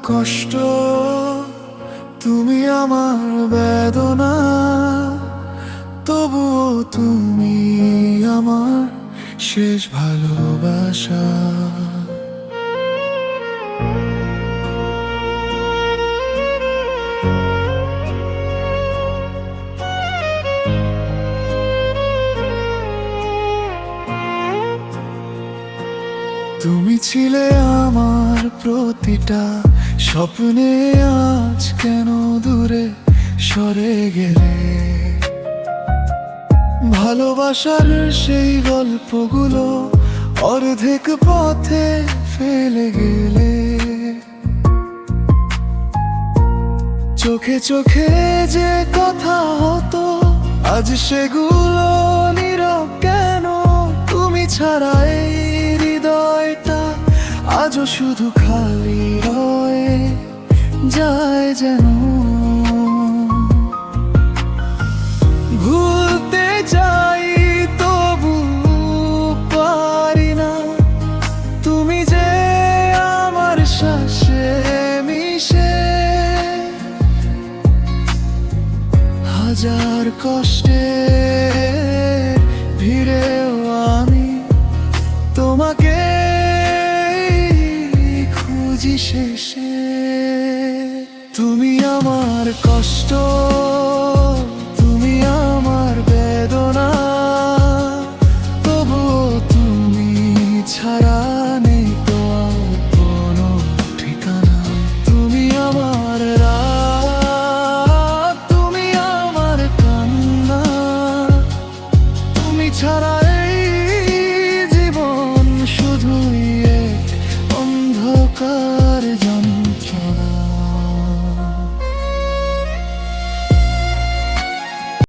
কষ্ট, তুমি আমার বেদনা, তবুও তুমি আমার শেষ ভালোবাসা। তুমি ছিলে আমার প্রতিটা স্বপ্নে, আজ কেন দূরে সরে গেলে? ভালোবাসার সেই গল্পগুলো অর্ধেক পথে ফেলে গেলে। চোখে চোখে যে কথা হতো, আজ সেগুলো নীরব কেন? তুমি ছাড়া এই হৃদয়টা আজও শুধু খালি হয়ে যায় যেন। ভুলতে চাই তবু পারি না, তুমি যে আমার শ্বাসে মিশে। হাজার কষ্টে ভিড়েও আমি তোমাকে খুঁজি শেষে। তুমি আমার কষ্ট,